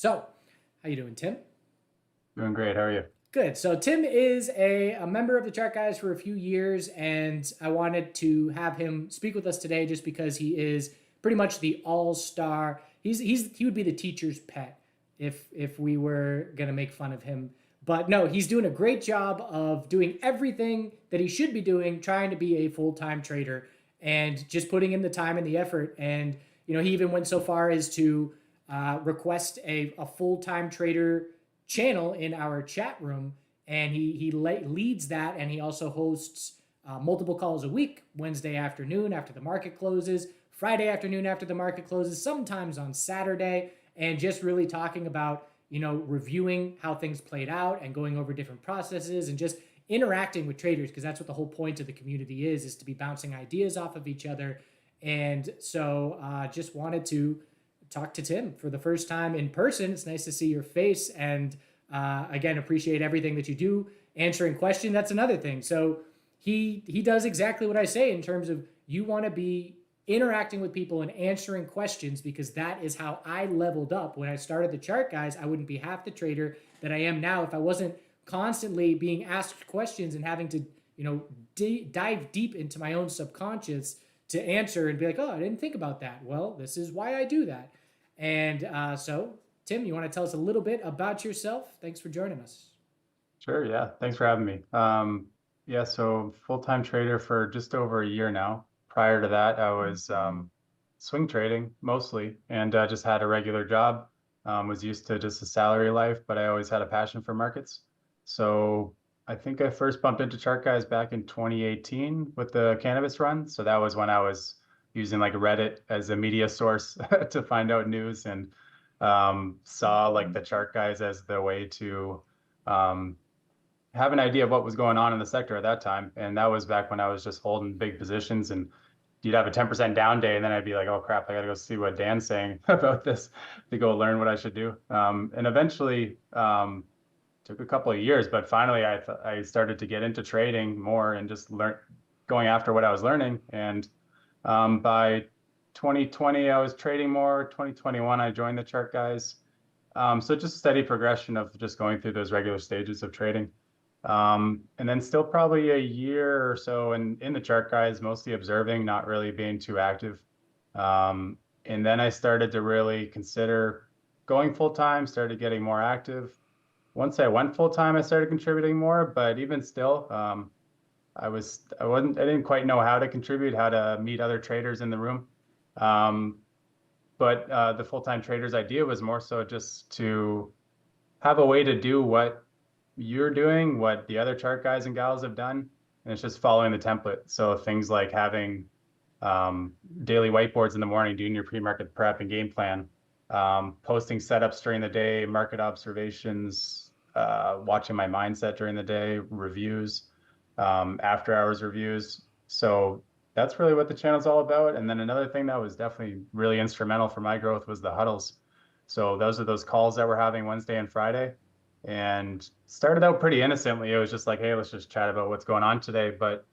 So, how you doing, Tim? Doing great. How are you? Good. So Tim is a member of the Chart Guys for a few years, and I wanted to have him speak with us today just because he is pretty much the all-star. He would be the teacher's pet if we were gonna make fun of him. But no, he's doing a great job of doing everything that he should be doing, trying to be a full-time trader and just putting in the time and the effort. And he even went so far as to request a full-time trader channel in our chat room, and he leads that, and he also hosts multiple calls a week: Wednesday afternoon after the market closes, Friday afternoon after the market closes, sometimes on Saturday, and just really talking about reviewing how things played out and going over different processes and just interacting with traders, because that's what the whole point of the community is to be bouncing ideas off of each other. And so just wanted to talk to Tim for the first time in person. It's nice to see your face, and again, appreciate everything that you do. Answering questions, that's another thing. So he does exactly what I say in terms of you want to be interacting with people and answering questions, because that is how I leveled up. When I started the Chart Guys, I wouldn't be half the trader that I am now if I wasn't constantly being asked questions and having to dive deep into my own subconscious to answer and be like, oh, I didn't think about that. Well, this is why I do that. And so, Tim, you want to tell us a little bit about yourself? Thanks for joining us. Sure. Yeah. Thanks for having me. Yeah. So full-time trader for just over a year now. Prior to that, I was swing trading mostly, and just had a regular job. Was used to just a salary life, but I always had a passion for markets. So I think I first bumped into Chart Guys back in 2018 with the cannabis run. So that was when I was using like Reddit as a media source to find out news, and saw like the Chart Guys as the way to um, have an idea of what was going on in the sector at that time. And that was back when I was just holding big positions, and you'd have a 10% down day, and then I'd be like, oh crap, I gotta go see what Dan's saying about this to go learn what I should do. And eventually took a couple of years, but finally I started to get into trading more and just learn going after what I was learning. And by 2020, I was trading more. 2021, I joined the Chart Guys. So just steady progression of just going through those regular stages of trading. And then still probably a year or so in the Chart Guys, mostly observing, not really being too active. And then I started to really consider going full time, started getting more active. Once I went full time, I started contributing more, but even still, I didn't quite know how to contribute, how to meet other traders in the room. Um, but the full-time traders idea was more so just to have a way to do what you're doing, what the other chart guys and gals have done, and it's just following the template. So things like having daily whiteboards in the morning, doing your pre-market prep and game plan, posting setups during the day, market observations, watching my mindset during the day, reviews, after hours reviews. So that's really what the channel's all about. And then another thing that was definitely really instrumental for my growth was the huddles. So those are those calls that we're having Wednesday and Friday. And started out pretty innocently. It was just like, hey, let's just chat about what's going on today. But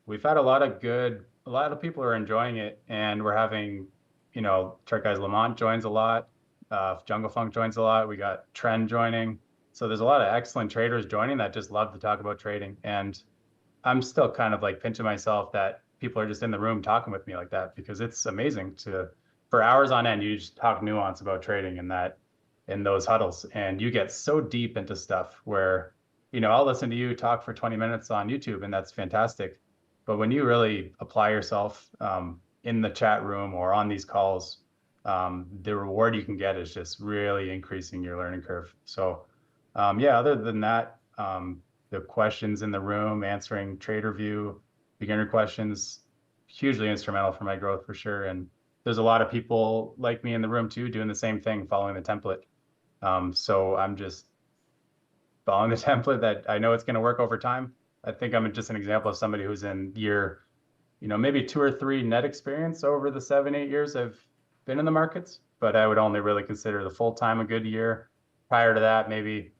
we've had a lot of people are enjoying it. And we're having, Chart Guys Lamont joins a lot. Jungle Funk joins a lot. We got Trend joining. So there's a lot of excellent traders joining that just love to talk about trading. And I'm still kind of like pinching myself that people are just in the room talking with me like that, because it's amazing to, for hours on end, you just talk nuance about trading in those huddles. And you get so deep into stuff where, I'll listen to you talk for 20 minutes on YouTube, and that's fantastic. But when you really apply yourself in the chat room or on these calls, the reward you can get is just really increasing your learning curve. So yeah, other than that, the questions in the room, answering trader view, beginner questions, hugely instrumental for my growth for sure. And there's a lot of people like me in the room too, doing the same thing, following the template. So I'm just following the template that I know it's going to work over time. I think I'm just an example of somebody who's in year, maybe 2 or 3 net experience over the 7, 8 years I've been in the markets, but I would only really consider the full time a good year. Prior to that, maybe,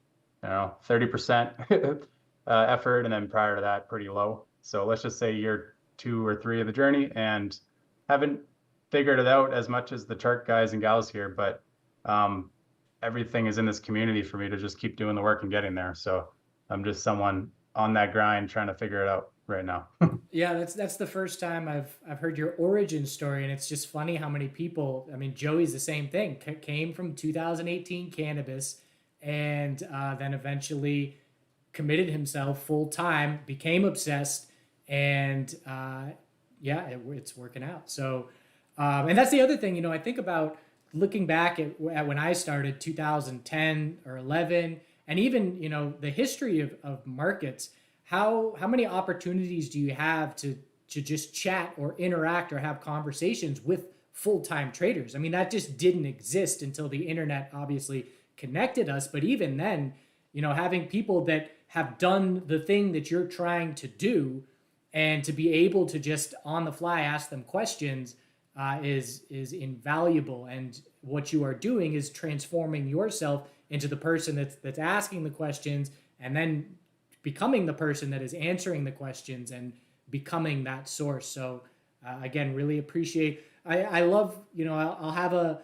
30% effort, and then prior to that, pretty low. So let's just say year 2 or 3 of the journey, and haven't figured it out as much as the chart guys and gals here, but everything is in this community for me to just keep doing the work and getting there. So I'm just someone on that grind trying to figure it out right now. Yeah, that's the first time I've heard your origin story, and it's just funny how many people. I mean, Joey's the same thing. Came from 2018 cannabis, and then eventually committed himself full time, became obsessed, and yeah, it's working out. So, and that's the other thing. I think about looking back at when I started 2010 or 11, and even the history of markets. How many opportunities do you have to just chat or interact or have conversations with full-time traders? I mean, that just didn't exist until the internet obviously connected us. But even then, having people that have done the thing that you're trying to do, and to be able to just on the fly ask them questions, is invaluable. And what you are doing is transforming yourself into the person that's asking the questions, and then becoming the person that is answering the questions and becoming that source. So again, really appreciate. I love. I'll have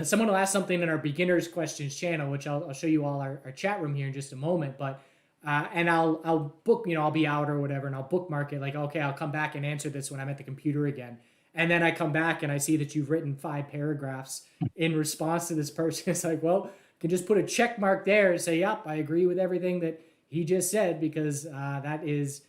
someone will ask something in our beginners questions channel, which I'll show you all our chat room here in just a moment. But and I'll book. I'll be out or whatever, and I'll bookmark it. Like, okay, I'll come back and answer this when I'm at the computer again. And then I come back and I see that you've written 5 paragraphs in response to this person. It's like, well, you can just put a check mark there and say, yep, I agree with everything that he just said, because that is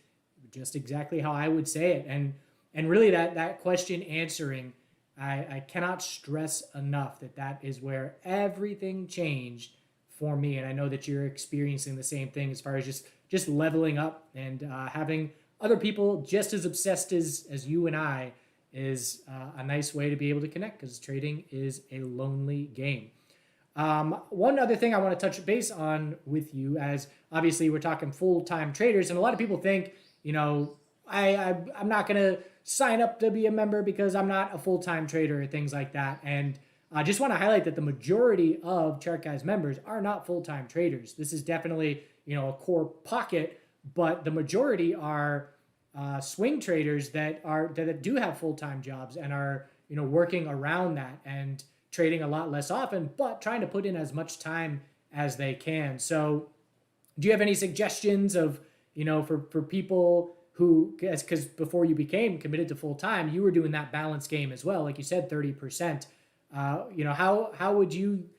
just exactly how I would say it. And really that question answering, I cannot stress enough that is where everything changed for me. And I know that you're experiencing the same thing as far as just leveling up and having other people just as obsessed as you and I is a nice way to be able to connect, because trading is a lonely game. One other thing I want to touch base on with you, as obviously we're talking full-time traders, and a lot of people think, I'm not going to sign up to be a member because I'm not a full-time trader or things like that. And I just want to highlight that the majority of ChartGuys members are not full-time traders. This is definitely, a core pocket, but the majority are swing traders that do have full-time jobs and are, working around that and trading a lot less often, but trying to put in as much time as they can. So do you have any suggestions of, for people who, because before you became committed to full time, you were doing that balance game as well, like you said, 30%. How would you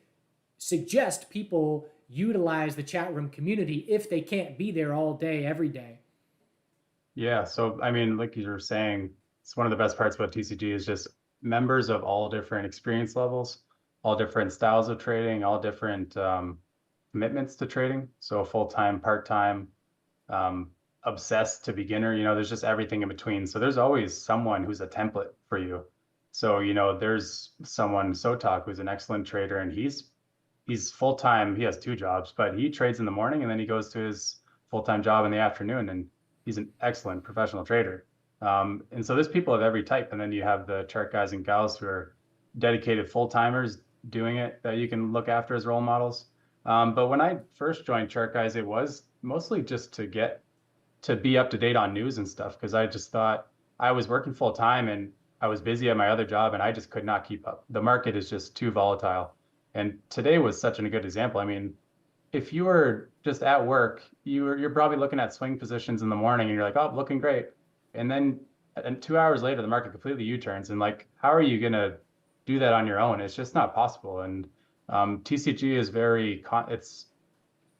suggest people utilize the chat room community if they can't be there all day, every day? Yeah. So, I mean, like you were saying, it's one of the best parts about TCG is just members of all different experience levels, all different styles of trading, all different commitments to trading. So full-time, part-time, obsessed to beginner, there's just everything in between. So there's always someone who's a template for you. So, there's someone, Sotak, who's an excellent trader, and he's full-time. He has 2 jobs, but he trades in the morning and then he goes to his full-time job in the afternoon, and he's an excellent professional trader. And so there's people of every type. And then you have the chart guys and gals who are dedicated full-timers doing it that you can look after as role models. But when I first joined Chart Guys, it was mostly just to be up to date on news and stuff, because I just thought I was working full time and I was busy at my other job and I just could not keep up. The market is just too volatile. And today was such a good example. I mean, if you were just at work, you're probably looking at swing positions in the morning and you're like, oh, looking great. And then 2 hours later, the market completely U-turns. And like, how are you going to do that on your own? It's just not possible. And TCG is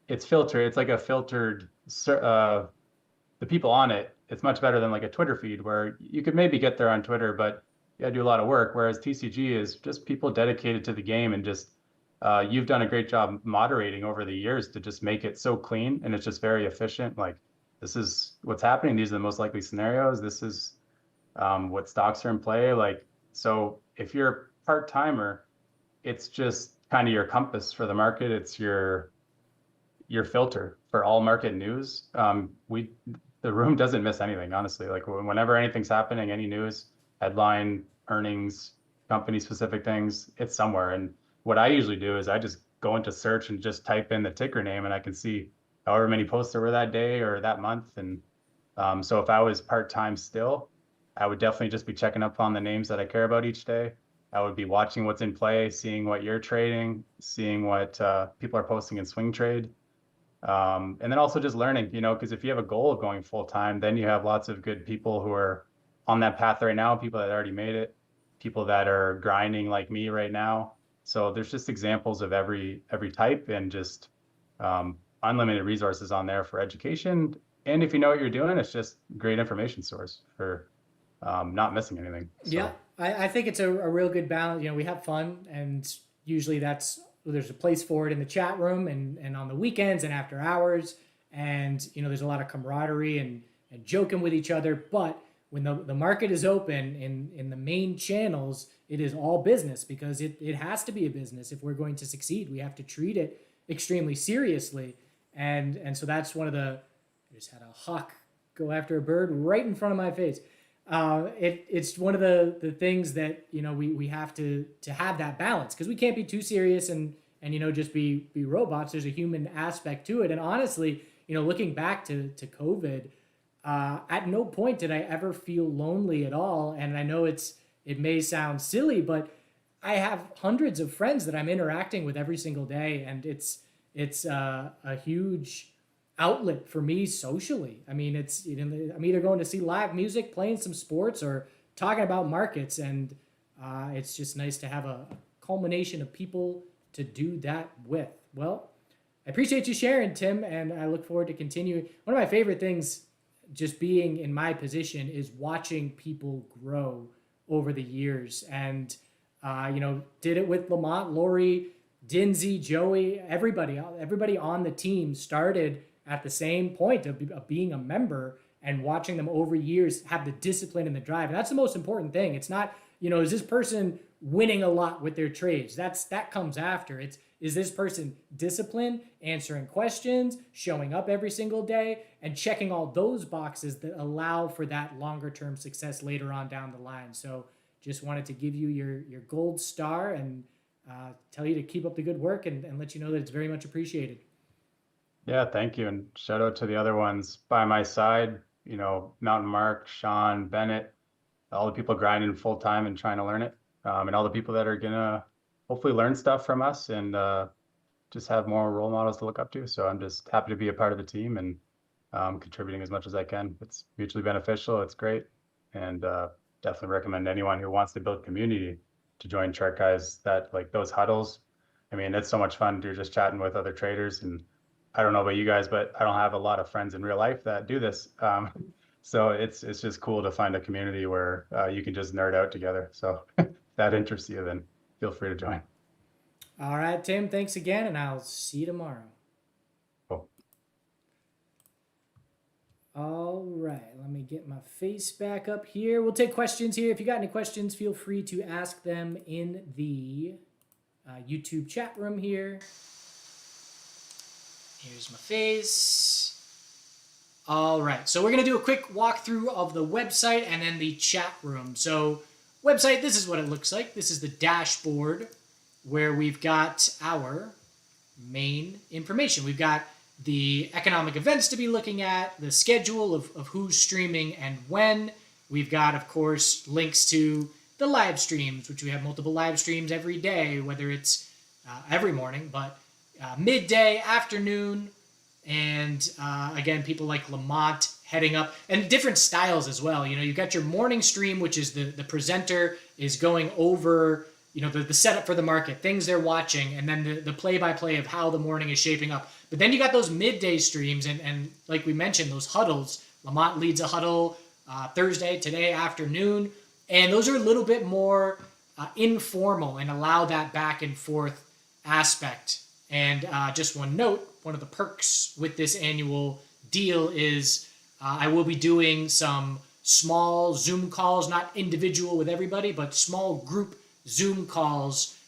it's filtered. It's like a filtered, the people on it, it's much better than like a Twitter feed where you could maybe get there on Twitter, but you gotta do a lot of work. Whereas TCG is just people dedicated to the game, and just you've done a great job moderating over the years to just make it so clean, and it's just very efficient. Like, this is what's happening. These are the most likely scenarios. This is what stocks are in play. Like, so if you're a part-timer, it's just kind of your compass for the market. It's your filter for all market news. The room doesn't miss anything, honestly. Like, whenever anything's happening, any news, headline, earnings, company specific things, it's somewhere. And what I usually do is I just go into search and just type in the ticker name, and I can see however many posts there were that day or that month. And so if I was part-time still, I would definitely just be checking up on the names that I care about each day. I would be watching what's in play, seeing what you're trading, seeing what people are posting in swing trade. And then also just learning, because if you have a goal of going full time, then you have lots of good people who are on that path right now, people that already made it, people that are grinding like me right now. So there's just examples of every type, and just unlimited resources on there for education. And if you know what you're doing, it's just great information source for not missing anything. So. Yeah, I think it's a real good balance. We have fun, and usually there's a place for it in the chat room and on the weekends and after hours. And, there's a lot of camaraderie and joking with each other. But when the market is open in the main channels, it is all business, because it has to be a business. If we're going to succeed, we have to treat it extremely seriously. And so that's one of the, I just had a hawk go after a bird right in front of my face. It's one of the things that we have to have that balance, because we can't be too serious and just be robots. There's a human aspect to it. And honestly, looking back to COVID, at no point did I ever feel lonely at all. And I know it may sound silly, but I have hundreds of friends that I'm interacting with every single day, and it's a huge outlet for me socially. I mean, I'm either going to see live music, playing some sports, or talking about markets, and it's just nice to have a culmination of people to do that with. Well, I appreciate you sharing, Tim, and I look forward to continuing. One of my favorite things, just being in my position, is watching people grow over the years. And did it with Lamont, Lori, Dinsey, Joey, everybody on the team started at the same point of being a member, and watching them over years have the discipline and the drive. And that's the most important thing. It's not, is this person winning a lot with their trades? That comes after. Is this person disciplined, answering questions, showing up every single day, and checking all those boxes that allow for that longer term success later on down the line. So just wanted to give you your gold star, and tell you to keep up the good work, and let you know that it's very much appreciated. Yeah, thank you. And shout out to the other ones by my side, Mountain Mark, Sean, Bennett, all the people grinding full time and trying to learn it. And all the people that are gonna hopefully learn stuff from us, and just have more role models to look up to. So I'm just happy to be a part of the team, and contributing as much as I can. It's mutually beneficial. It's great. And definitely recommend anyone who wants to build community to join ChartGuys. That, like, those huddles, I mean, it's so much fun. You're just chatting with other traders, and I don't know about you guys, but I don't have a lot of friends in real life that do this. So it's just cool to find a community where you can just nerd out together. So if that interests you, then feel free to join. All right, Tim, thanks again, and I'll see you tomorrow. Cool. All right, let me get my face back up here. We'll take questions here. If you got any questions, feel free to ask them in the YouTube chat room here. Here's my face. All right, so we're going to do a quick walkthrough of the website and then the chat room. So website, this is what it looks like. This is the dashboard where we've got our main information. We've got the economic events to be looking at, the schedule of who's streaming and when. We've got, of course, links to the live streams, which we have multiple live streams every day, whether it's every morning, but midday, afternoon, and again, people like Lamont heading up, and different styles as well. You've got your morning stream, which is the presenter is going over, the setup for the market, things they're watching, and then the play-by-play of how the morning is shaping up. But then you got those midday streams, and like we mentioned, those huddles. Lamont leads a huddle Thursday, today, afternoon, and those are a little bit more informal and allow that back and forth aspect. And just one note, one of the perks with this annual deal is I will be doing some small Zoom calls, not individual with everybody, but small group Zoom calls,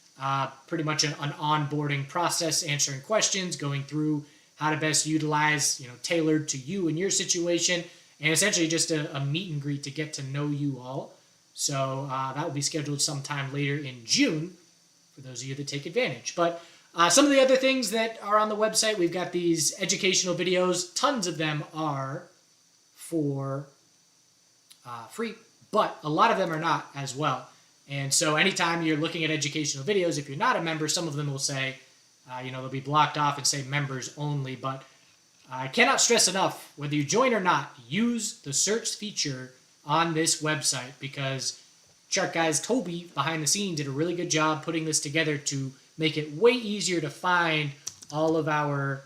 pretty much an onboarding process, answering questions, going through how to best utilize, tailored to you and your situation, and essentially just a meet and greet to get to know you all. So that will be scheduled sometime later in June for those of you that take advantage. But some of the other things that are on the website, we've got these educational videos. Tons of them are for free, but a lot of them are not as well. And so anytime you're looking at educational videos, if you're not a member, some of them will say, they'll be blocked off and say members only. But I cannot stress enough, whether you join or not, use the search feature on this website, because ChartGuys Toby behind the scenes did a really good job putting this together to make it way easier to find all of our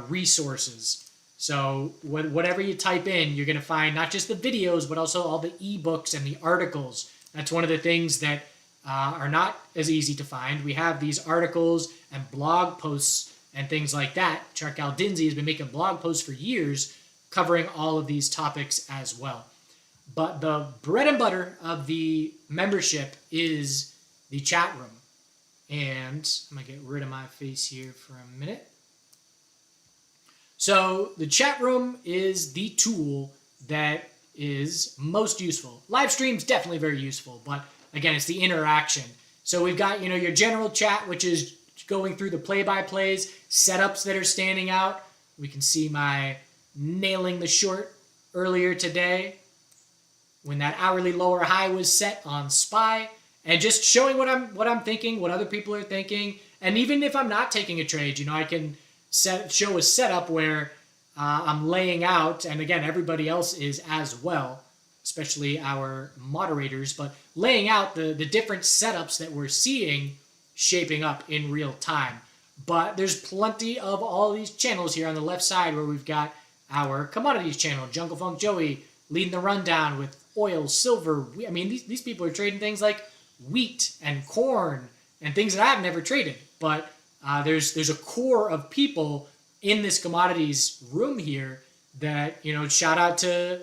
resources. So whatever you type in, you're going to find not just the videos, but also all the ebooks and the articles. That's one of the things that are not as easy to find. We have these articles and blog posts and things like that. Charcal Dinsey has been making blog posts for years covering all of these topics as well. But the bread and butter of the membership is the chat room. And I'm going to get rid of my face here for a minute. So the chat room is the tool that is most useful. Livestream's definitely very useful, but again, it's the interaction. So we've got, your general chat, which is going through the play-by-plays, setups that are standing out. We can see my nailing the short earlier today when that hourly lower high was set on SPY, and just showing what I'm thinking, what other people are thinking. And even if I'm not taking a trade, I can show a setup where I'm laying out, and again, everybody else is as well, especially our moderators, but laying out the different setups that we're seeing shaping up in real time. But there's plenty of all these channels here on the left side where we've got our commodities channel, Jungle Funk Joey, leading the rundown with oil, silver. I mean, these people are trading things like wheat and corn and things that I've never traded. But there's a core of people in this commodities room here that, shout out to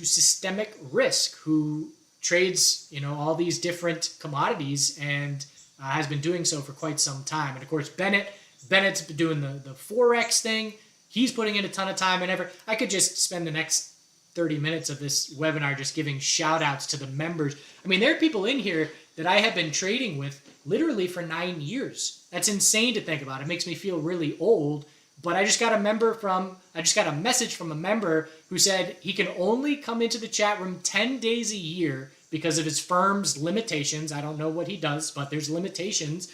Systemic Risk, who trades, all these different commodities and has been doing so for quite some time. And of course, Bennett's been doing the Forex thing. He's putting in a ton of time and effort. I could just spend the next 30 minutes of this webinar just giving shout outs to the members. I mean, there are people in here that I have been trading with literally for 9 years. That's insane to think about. It makes me feel really old. But I just got a message from a member who said he can only come into the chat room 10 days a year because of his firm's limitations. I don't know what he does, but there's limitations.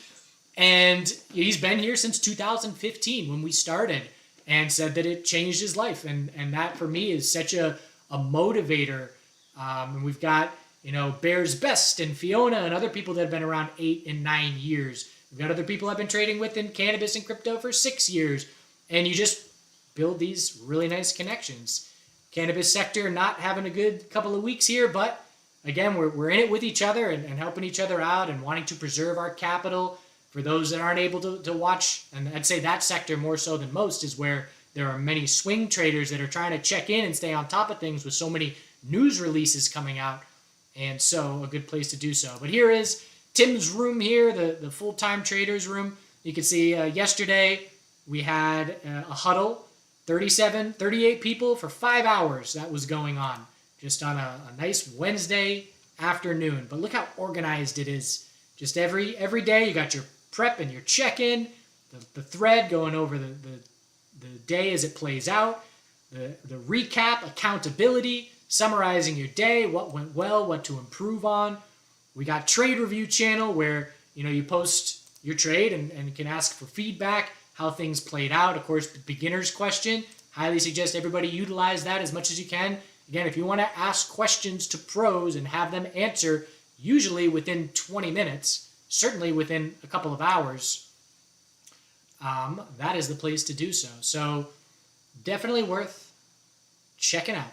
And he's been here since 2015 when we started, and said that it changed his life. And that for me is such a motivator. And we've got, Bears Best and Fiona and other people that have been around 8 and 9 years. We've got other people I've been trading with in cannabis and crypto for 6 years. And you just build these really nice connections. Cannabis sector not having a good couple of weeks here, but again, we're in it with each other and helping each other out and wanting to preserve our capital. For those that aren't able to watch, and I'd say that sector more so than most is where there are many swing traders that are trying to check in and stay on top of things with so many news releases coming out. And so a good place to do so. But here is Tim's room here, the full-time traders room. You can see yesterday we had a huddle, 38 people for 5 hours that was going on just on a nice Wednesday afternoon. But look how organized it is. Just every day you got your prep and your check-in, the thread going over the day as it plays out, the recap, accountability, summarizing your day, what went well, what to improve on. We got trade review channel where you post your trade and can ask for feedback, how things played out. Of course, the beginner's question, highly suggest everybody utilize that as much as you can. Again, if you want to ask questions to pros and have them answer, usually within 20 minutes, certainly within a couple of hours, that is the place to do so. So definitely worth checking out.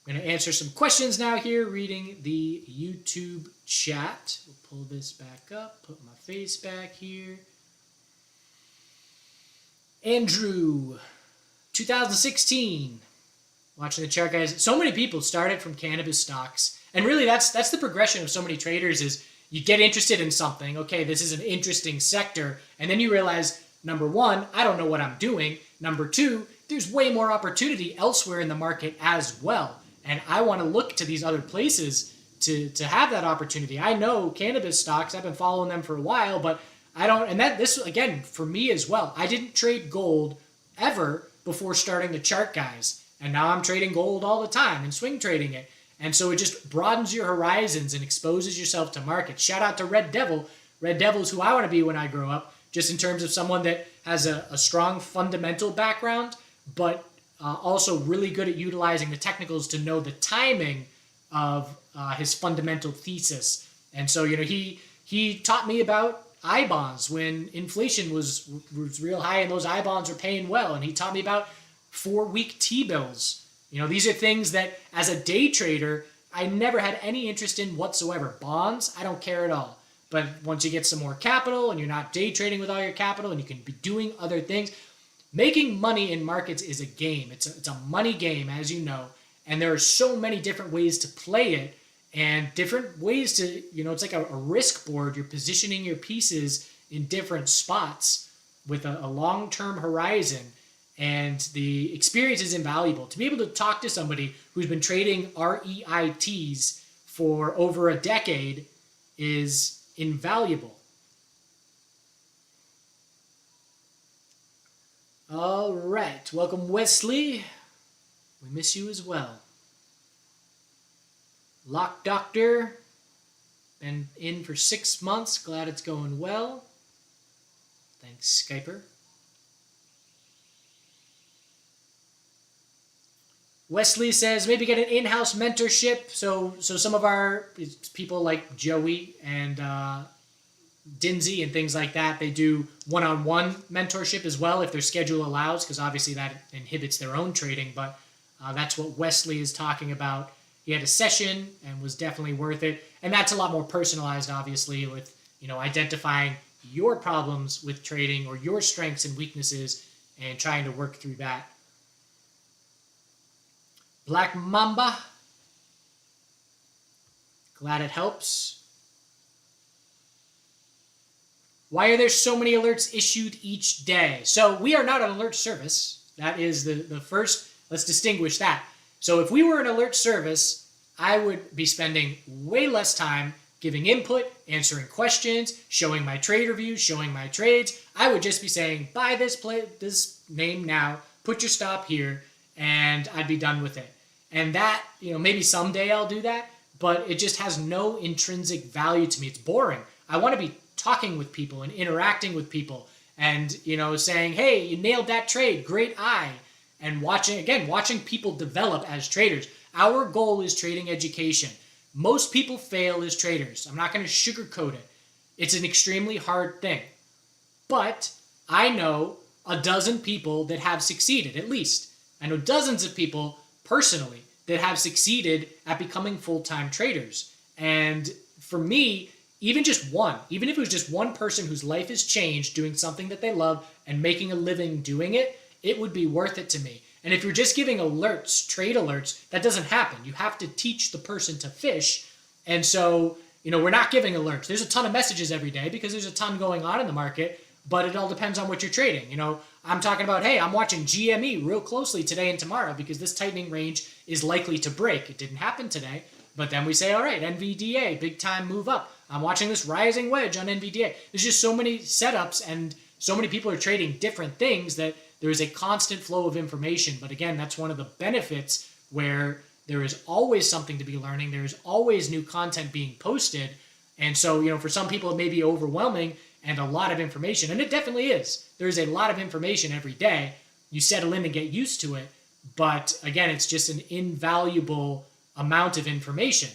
I'm going to answer some questions now here, reading the YouTube chat. We'll pull this back up, put my face back here. Andrew, 2016, watching the chart, guys. So many people started from cannabis stocks. And really, that's the progression of so many traders is you get interested in something. Okay, this is an interesting sector. And then you realize, number one, I don't know what I'm doing. Number two, there's way more opportunity elsewhere in the market as well. And I want to look to these other places to have that opportunity. I know cannabis stocks. I've been following them for a while, but I don't. And this, again, for me as well, I didn't trade gold ever before starting the Chart Guys. And now I'm trading gold all the time and swing trading it. And so it just broadens your horizons and exposes yourself to markets. Shout out to Red Devil. Red Devil is who I want to be when I grow up, just in terms of someone that has a strong fundamental background, but also really good at utilizing the technicals to know the timing of his fundamental thesis. And so, he taught me about I bonds when inflation was real high and those I bonds were paying well. And he taught me about 4-week T-bills. These are things that as a day trader, I never had any interest in whatsoever. Bonds, I don't care at all. But once you get some more capital and you're not day trading with all your capital and you can be doing other things, making money in markets is a game. It's a money game, as you know. And there are so many different ways to play it and different ways to, it's like a risk board. You're positioning your pieces in different spots with a long-term horizon. And the experience is invaluable. To be able to talk to somebody who's been trading REITs for over a decade is invaluable. All right. Welcome, Wesley. We miss you as well. Lock Doctor. Been in for 6 months. Glad it's going well. Thanks, Skyper. Wesley says maybe get an in-house mentorship. So some of our people like Joey and Dinsey and things like that, they do one-on-one mentorship as well if their schedule allows, because obviously that inhibits their own trading. But that's what Wesley is talking about. He had a session and was definitely worth it. And that's a lot more personalized, obviously, with identifying your problems with trading or your strengths and weaknesses and trying to work through that. Black Mamba. Glad it helps. Why are there so many alerts issued each day? So we are not an alert service. That is the first, let's distinguish that. So if we were an alert service, I would be spending way less time giving input, answering questions, showing my trade reviews, showing my trades. I would just be saying, buy this name now, put your stop here, and I'd be done with it. And that, maybe someday I'll do that, but it just has no intrinsic value to me. It's boring. I want to be talking with people and interacting with people and, saying, hey, you nailed that trade, great eye. And watching people develop as traders. Our goal is trading education. Most people fail as traders. I'm not going to sugarcoat it. It's an extremely hard thing. But I know a dozen people that have succeeded, at least. I know dozens of people personally that have succeeded at becoming full-time traders. And for me, even if it was just one person whose life has changed doing something that they love and making a living doing it, it would be worth it to me. And if you're just giving alerts, trade alerts, that doesn't happen. You have to teach the person to fish. And so, we're not giving alerts. There's a ton of messages every day because there's a ton going on in the market, but it all depends on what you're trading. I'm talking about, hey, I'm watching GME real closely today and tomorrow because this tightening range is likely to break. It didn't happen today, but then we say, all right, NVDA, big time move up. I'm watching this rising wedge on NVDA. There's just so many setups and so many people are trading different things that there is a constant flow of information. But again, that's one of the benefits where there is always something to be learning. There's always new content being posted. And so, for some people, it may be overwhelming and a lot of information. And it definitely is. There's a lot of information every day. You settle in and get used to it. But again, it's just an invaluable amount of information.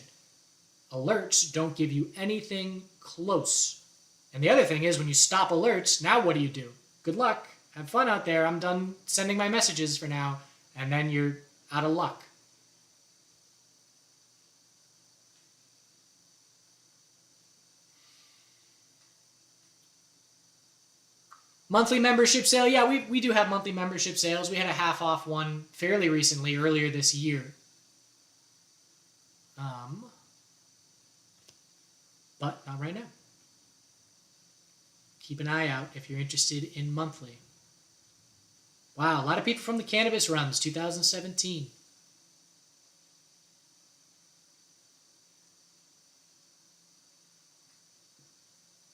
Alerts don't give you anything close. And the other thing is when you stop alerts, now what do? Good luck. Have fun out there. I'm done sending my messages for now. And then you're out of luck. Monthly membership sale. Yeah, we do have monthly membership sales. We had a half off one fairly recently, earlier this year. But not right now. Keep an eye out if you're interested in monthly. Wow, a lot of people from the cannabis runs, 2017.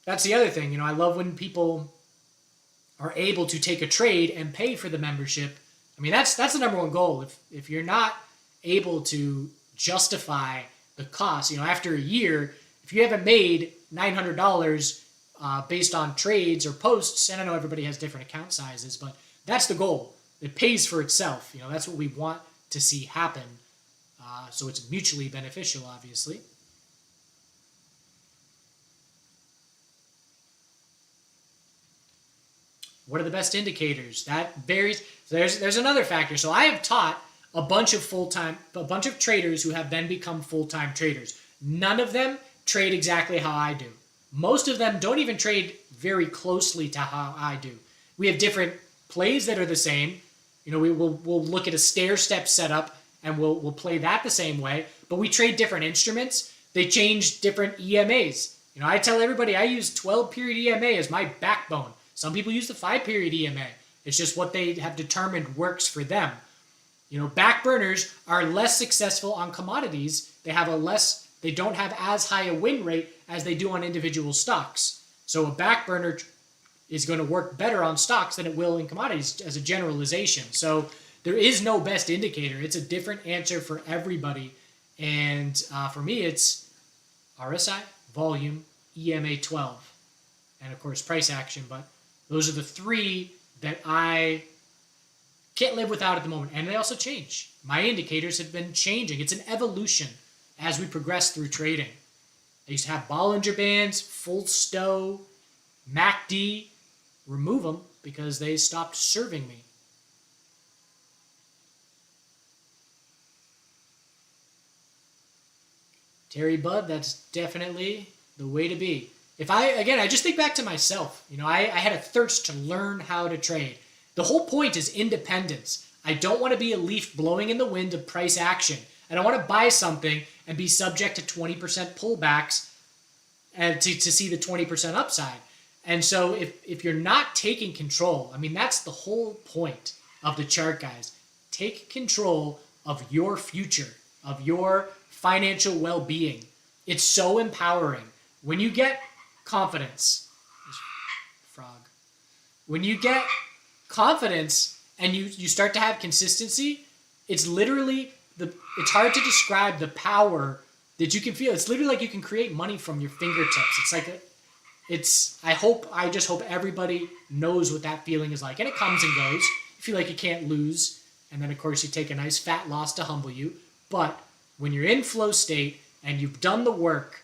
That's the other thing. I love when people are able to take a trade and pay for the membership. I mean, that's the number one goal. If you're not able to justify the cost. After a year, if you haven't made $900 based on trades or posts, and I know everybody has different account sizes, but that's the goal. It pays for itself. That's what we want to see happen. So it's mutually beneficial, obviously. What are the best indicators? That varies. There's another factor. So I have taught a bunch of traders who have then become full-time traders. None of them trade exactly how I do. Most of them don't even trade very closely to how I do. We have different plays that are the same. We'll look at a stair-step setup and we'll play that the same way, but we trade different instruments. They change different EMAs. I tell everybody I use 12-period EMA as my backbone. Some people use the 5-period EMA. It's just what they have determined works for them. Back burners are less successful on commodities. They don't have as high a win rate as they do on individual stocks. So a back burner is going to work better on stocks than it will in commodities as a generalization. So there is no best indicator. It's a different answer for everybody. And for me, it's RSI, volume, EMA 12, and of course price action. But those are the three that I can't live without at the moment. And they also change. My indicators have been changing. It's an evolution as we progress through trading. I used to have Bollinger Bands, full stow, MACD, remove them because they stopped serving me. Terry Budd, that's definitely the way to be. I just think back to myself. I had a thirst to learn how to trade. The whole point is independence. I don't want to be a leaf blowing in the wind of price action. I don't want to buy something and be subject to 20% pullbacks and to see the 20% upside. And so if you're not taking control, that's the whole point of the chart guys. Take control of your future, of your financial well-being. It's so empowering. When you get confidence, when you get confidence and you start to have consistency, it's literally it's hard to describe the power that you can feel. It's literally like you can create money from your fingertips. I just hope everybody knows what that feeling is like. And it comes and goes. You feel like you can't lose. And then of course you take a nice fat loss to humble you. But when you're in flow state and you've done the work,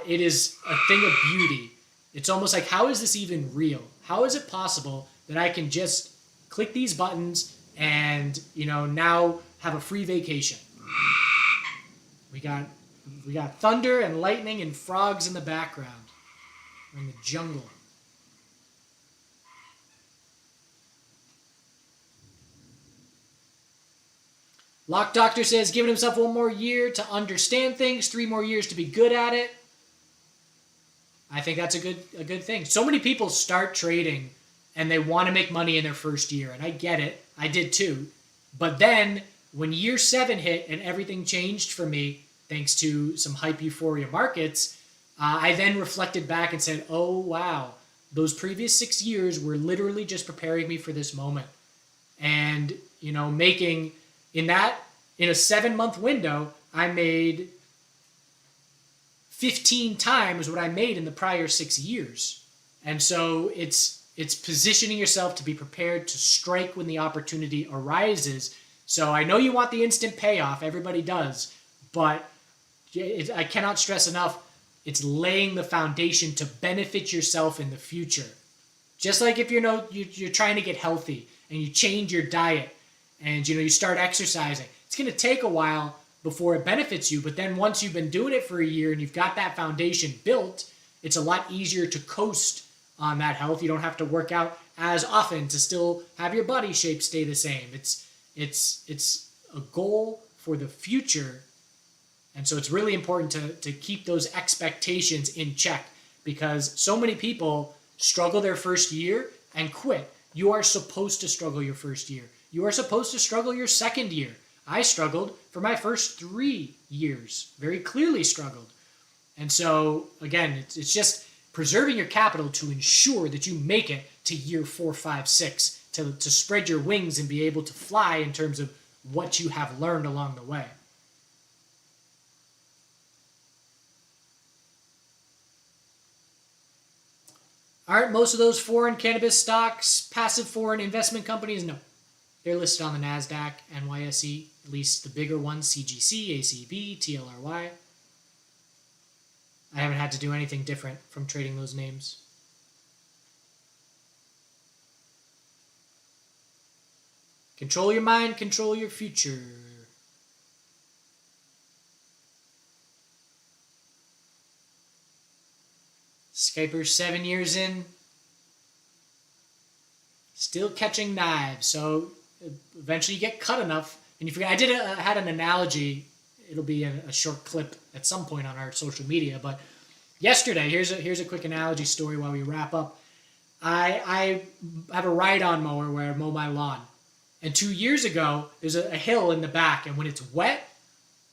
it is a thing of beauty. It's almost like, how is this even real? How is it possible that I can just click these buttons and now have a free vacation? We got thunder and lightning and frogs in the background. We're in the jungle. Lock Doctor says, giving himself 1 more year to understand things, 3 more years to be good at it. I think that's a good thing. So many people start trading and they want to make money in their first year, and I get it. I did too. But then when year 7 hit and everything changed for me, thanks to some hype euphoria markets, I then reflected back and said, oh, wow, those previous 6 years were literally just preparing me for this moment. And, making in a 7-month window, I made 15 times what I made in the prior 6 years. And so it's positioning yourself to be prepared to strike when the opportunity arises. So I know you want the instant payoff, everybody does, but I cannot stress enough, it's laying the foundation to benefit yourself in the future. Just like if you're trying to get healthy and you change your diet and you start exercising, it's going to take a while before it benefits you, but then once you've been doing it for a year and you've got that foundation built, it's a lot easier to coast on that health. You don't have to work out as often to still have your body shape stay the same. It's a goal for the future. And so it's really important to keep those expectations in check, because so many people struggle their first year and quit. You are supposed to struggle your first year. You are supposed to struggle your second year. I struggled for my first 3 years, very clearly struggled. And so, again, it's just preserving your capital to ensure that you make it to year 4, 5, 6, to spread your wings and be able to fly in terms of what you have learned along the way. Aren't most of those foreign cannabis stocks passive foreign investment companies? No. They're listed on the NASDAQ, NYSE, at least the bigger ones, CGC, ACB, TLRY. I haven't had to do anything different from trading those names. Control your mind, control your future. Skyper 7 years in, still catching knives. So eventually you get cut enough, and you forget. I had an analogy. It'll be a short clip at some point on our social media. But yesterday, here's a quick analogy story while we wrap up. I have a ride-on mower where I mow my lawn, and 2 years ago there's a hill in the back, and when it's wet,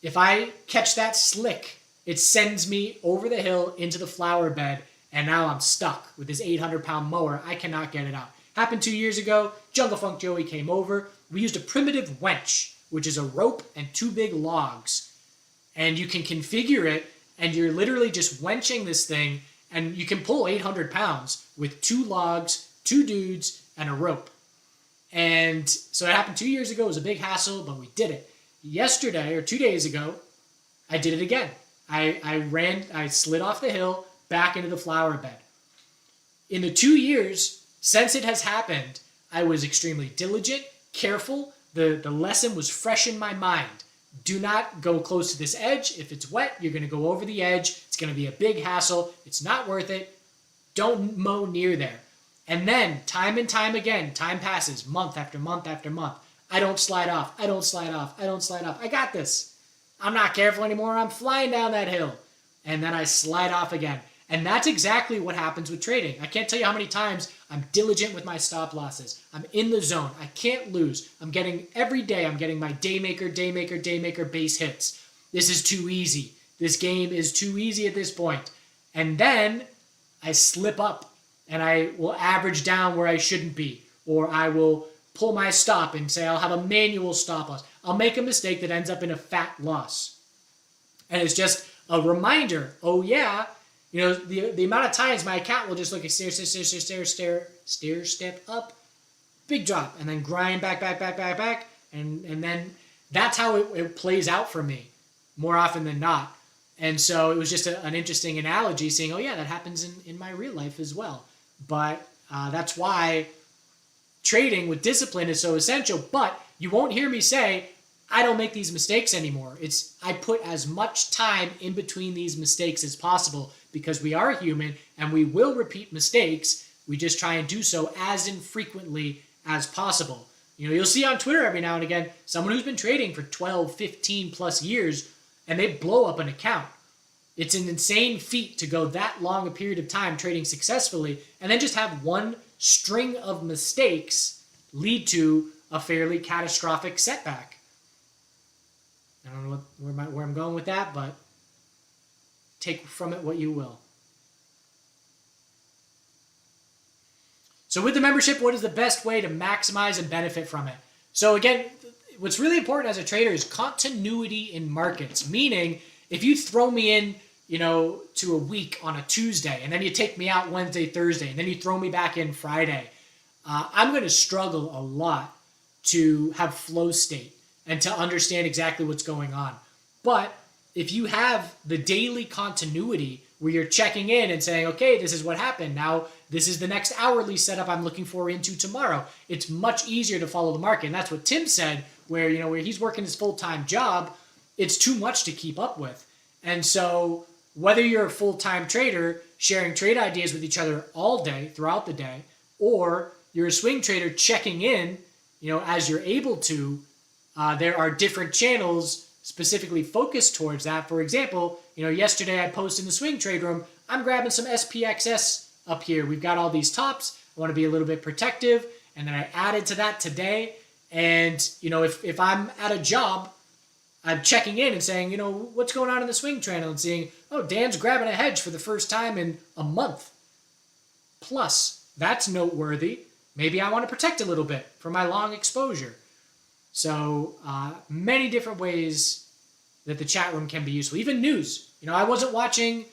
if I catch that slick, it sends me over the hill into the flower bed. And now I'm stuck with this 800-pound mower. I cannot get it out. Happened 2 years ago. Jungle Funk Joey came over. We used a primitive wench, which is a rope and 2 big logs. And you can configure it, and you're literally just wenching this thing, and you can pull 800 pounds with 2 logs, 2 dudes, and a rope. And so it happened 2 years ago. It was a big hassle, but we did it. Yesterday, or 2 days ago, I did it again. I slid off the hill, back into the flower bed. In the 2 years since it has happened, I was extremely diligent, careful. The lesson was fresh in my mind. Do not go close to this edge. If it's wet, you're going to go over the edge. It's going to be a big hassle. It's not worth it. Don't mow near there. And then, time and time again, time passes, month after month after month. I don't slide off. I don't slide off. I don't slide off. I got this. I'm not careful anymore. I'm flying down that hill. And then I slide off again. And that's exactly what happens with trading. I can't tell you how many times I'm diligent with my stop losses. I'm in the zone. I can't lose. Every day I'm getting my daymaker base hits. This is too easy. This game is too easy at this point. And then I slip up and I will average down where I shouldn't be. Or I will pull my stop and say I'll have a manual stop loss. I'll make a mistake that ends up in a fat loss. And it's just a reminder, oh yeah, you know, the amount of times my account will just look at stair step up, big drop, and then grind back, and then that's how it plays out for me more often than not. And so it was just an interesting analogy, saying, oh yeah, that happens in my real life as well. But that's why trading with discipline is so essential. But you won't hear me say, I don't make these mistakes anymore. I put as much time in between these mistakes as possible, because we are human and we will repeat mistakes. We just try and do so as infrequently as possible. You know, you'll see on Twitter every now and again someone who's been trading for 12, 15 plus years and they blow up an account. It's an insane feat to go that long a period of time trading successfully and then just have one string of mistakes lead to a fairly catastrophic setback. I don't know where I'm going with that, but take from it what you will. So with the membership, what is the best way to maximize and benefit from it? So again, what's really important as a trader is continuity in markets. Meaning, if you throw me in, you know, to a week on a Tuesday, and then you take me out Wednesday, Thursday, and then you throw me back in Friday, I'm going to struggle a lot to have flow state and to understand exactly what's going on. But if you have the daily continuity where you're checking in and saying, okay, this is what happened. Now, this is the next hourly setup I'm looking for into tomorrow. It's much easier to follow the market. And that's what Tim said, where he's working his full-time job, it's too much to keep up with. And so whether you're a full-time trader sharing trade ideas with each other all day, throughout the day, or you're a swing trader checking in, as you're able to, there are different channels specifically focused towards that. For example, yesterday I posted in the swing trade room, I'm grabbing some SPXS up here. We've got all these tops. I want to be a little bit protective. And then I added to that today. And, if I'm at a job, I'm checking in and saying, what's going on in the swing channel, and seeing, oh, Dan's grabbing a hedge for the first time in a month. Plus, that's noteworthy. Maybe I want to protect a little bit for my long exposure. So many different ways that the chat room can be useful. Even news. I wasn't watching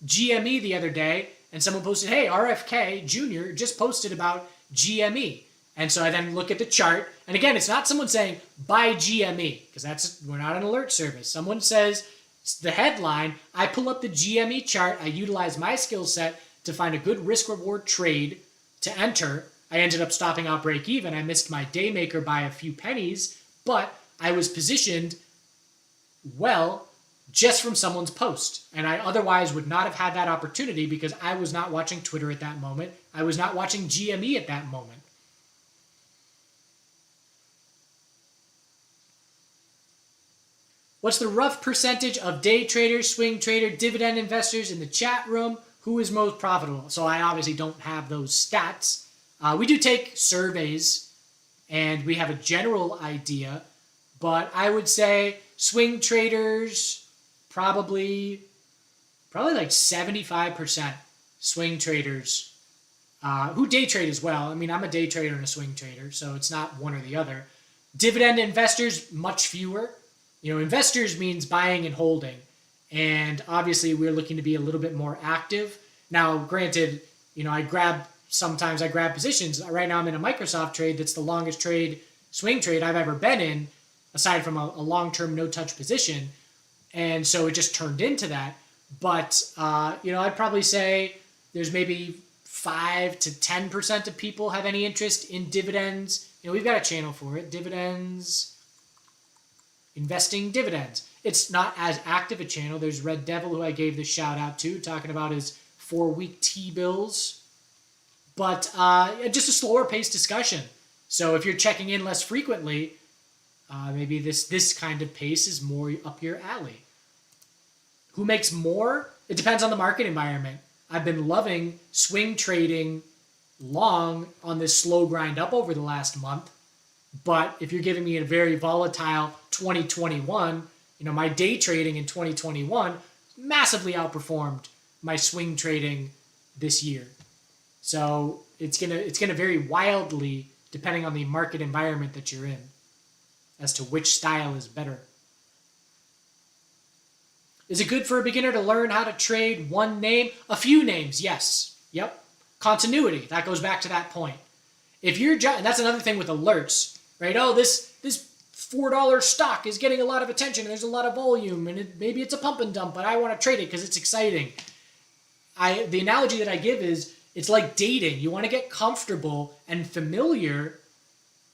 GME the other day, and someone posted, hey, RFK Jr. just posted about GME. And so I then look at the chart, and again, it's not someone saying buy GME, because we're not an alert service. Someone says the headline, I pull up the GME chart, I utilize my skill set to find a good risk reward trade to enter. I ended up stopping out break even. I missed my day maker by a few pennies, but I was positioned well just from someone's post. And I otherwise would not have had that opportunity because I was not watching Twitter at that moment. I was not watching GME at that moment. What's the rough percentage of day traders, swing trader, dividend investors in the chat room? Who is most profitable? So I obviously don't have those stats. We do take surveys and we have a general idea, but I would say swing traders, probably like 75% swing traders who day trade as well. I mean, I'm a day trader and a swing trader, so it's not one or the other. Dividend investors, much fewer. Investors means buying and holding. And obviously we're looking to be a little bit more active. Now, granted, sometimes I grab positions. Right now I'm in a Microsoft trade that's the longest swing trade I've ever been in, aside from a long-term no-touch position. And so it just turned into that. But, I'd probably say there's maybe 5 to 10% of people have any interest in dividends. We've got a channel for it, dividends, investing dividends. It's not as active a channel. There's Red Devil, who I gave the shout out to, talking about his 4-week T-bills. But just a slower paced discussion. So if you're checking in less frequently, maybe this kind of pace is more up your alley. Who makes more? It depends on the market environment. I've been loving swing trading long on this slow grind up over the last month. But if you're giving me a very volatile 2021, my day trading in 2021 massively outperformed my swing trading this year. So it's gonna vary wildly depending on the market environment that you're in as to which style is better. Is it good for a beginner to learn how to trade one name? A few names, yes. Yep. Continuity, that goes back to that point. If you're and that's another thing with alerts, right? Oh, this $4 stock is getting a lot of attention and there's a lot of volume and maybe it's a pump and dump, but I want to trade it because it's exciting. The analogy that I give is it's like dating. You want to get comfortable and familiar.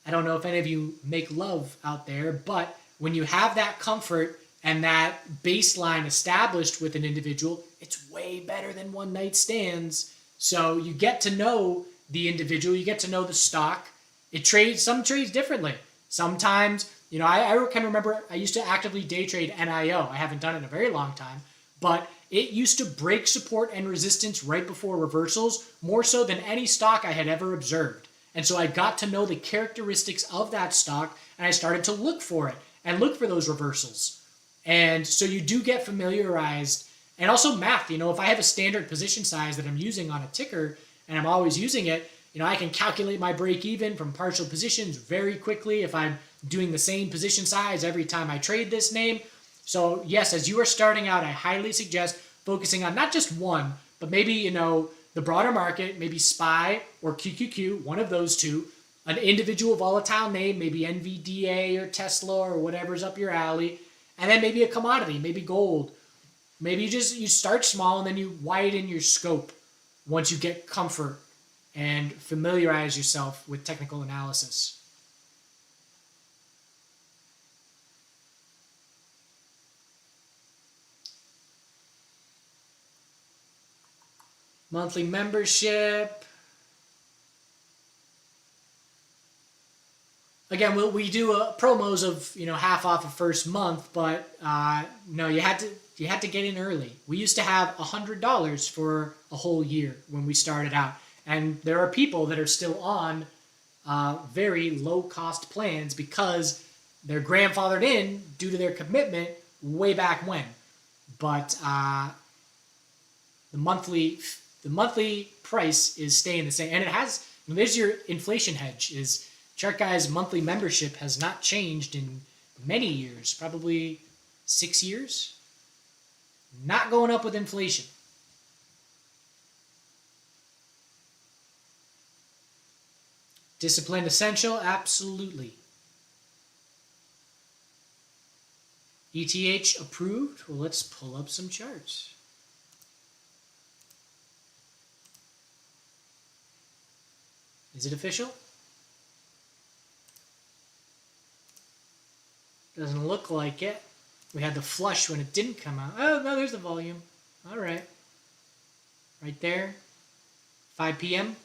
I don't know if any of you make love out there, but when you have that comfort and that baseline established with an individual, it's way better than one night stands. So you get to know the individual, you get to know the stock. Some trades differently. Sometimes, I can remember I used to actively day trade NIO. I haven't done it in a very long time, but it used to break support and resistance right before reversals, more so than any stock I had ever observed. And so I got to know the characteristics of that stock, and I started to look for it and look for those reversals. And so you do get familiarized. And also math, if I have a standard position size that I'm using on a ticker and I'm always using it, I can calculate my break even from partial positions very quickly if I'm doing the same position size every time I trade this name. So yes, as you are starting out, I highly suggest focusing on not just one, but maybe, the broader market, maybe SPY or QQQ, one of those two, an individual volatile name, maybe NVDA or Tesla or whatever's up your alley, and then maybe a commodity, maybe gold. Maybe you start small and then you widen your scope once you get comfort and familiarize yourself with technical analysis. Monthly membership. Again, we do promos of half off a first month, but no, you had to get in early. We used to have $100 for a whole year when we started out, and there are people that are still on very low cost plans because they're grandfathered in due to their commitment way back when. But the monthly price is staying the same, and there's your inflation hedge. Is ChartGuys monthly membership has not changed in many years, probably 6 years. Not going up with inflation. Discipline essential? Absolutely. ETH approved? Well, let's pull up some charts. Is it official? Doesn't look like it. We had the flush when it didn't come out. Oh, no, there's the volume. All right. Right there. 5 p.m.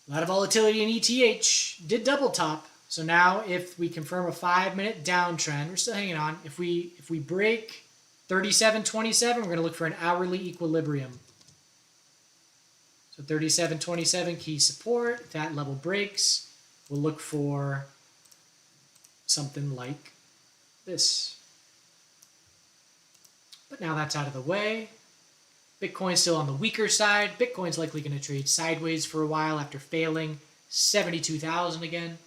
A lot of volatility in ETH. Did double top. So now if we confirm a 5-minute downtrend, we're still hanging on. If we break 37.27, we're going to look for an hourly equilibrium. So 37.27 key support. If that level breaks, we'll look for something like this. But now that's out of the way. Bitcoin's still on the weaker side. Bitcoin's likely going to trade sideways for a while after failing 72,000 again.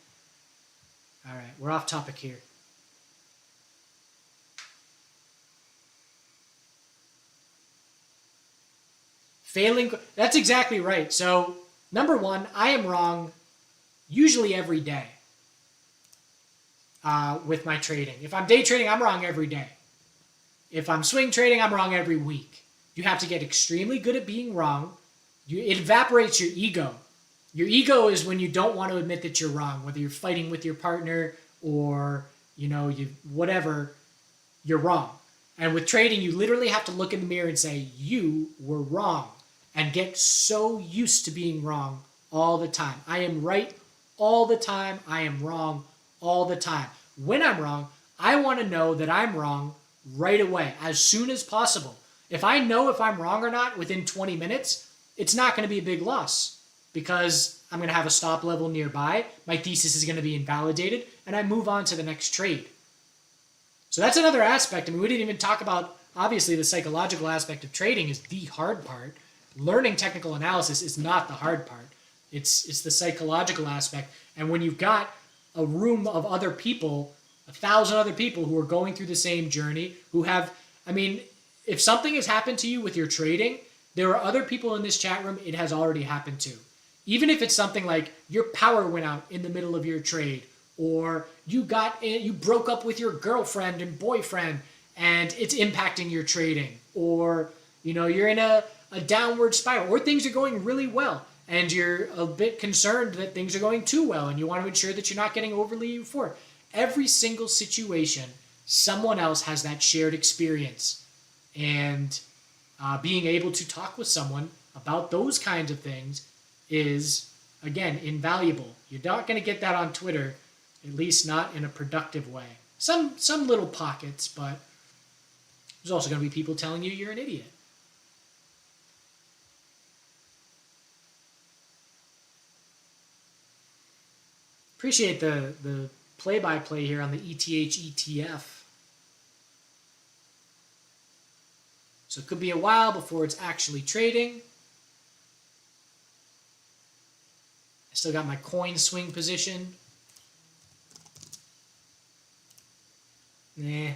All right, we're off topic here. Failing, that's exactly right. So, number one, I am wrong usually every day with my trading. If I'm day trading, I'm wrong every day. If I'm swing trading, I'm wrong every week. You have to get extremely good at being wrong. It evaporates your ego. Your ego is when you don't want to admit that you're wrong, whether you're fighting with your partner or, whatever, you're wrong. And with trading, you literally have to look in the mirror and say, you were wrong, and get so used to being wrong all the time. I am right all the time. I am wrong all the time. When I'm wrong, I want to know that I'm wrong right away, as soon as possible. If I know if I'm wrong or not within 20 minutes, it's not going to be a big loss because I'm going to have a stop level nearby. My thesis is going to be invalidated, and I move on to the next trade. So that's another aspect. I mean, we didn't even talk about, obviously, the psychological aspect of trading is the hard part. Learning technical analysis is not the hard part. It's the psychological aspect. And when you've got a room of other people, 1,000 other people who are going through the same journey, who have, if something has happened to you with your trading, there are other people in this chat room it has already happened to. Even if it's something like your power went out in the middle of your trade, or you broke up with your girlfriend and boyfriend and it's impacting your trading, or you're in a downward spiral, or things are going really well and you're a bit concerned that things are going too well and you want to ensure that you're not getting overly euphoric. Every single situation, someone else has that shared experience. And being able to talk with someone about those kinds of things is, again, invaluable. You're not going to get that on Twitter, at least not in a productive way. Some little pockets, but there's also going to be people telling you you're an idiot. Appreciate the play-by-play here on the ETH ETF. So it could be a while before it's actually trading. I still got my coin swing position. Nah,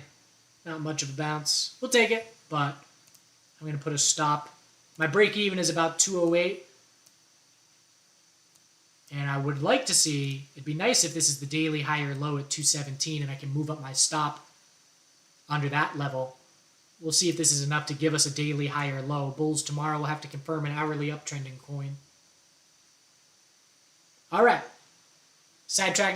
not much of a bounce. We'll take it, but I'm going to put a stop. My break even is about 208. And I would like to see, it'd be nice if this is the daily high or low at 217 and I can move up my stop under that level. We'll see if this is enough to give us a daily high or low. Bulls tomorrow will have to confirm an hourly uptrending coin. All right. Sidetrack.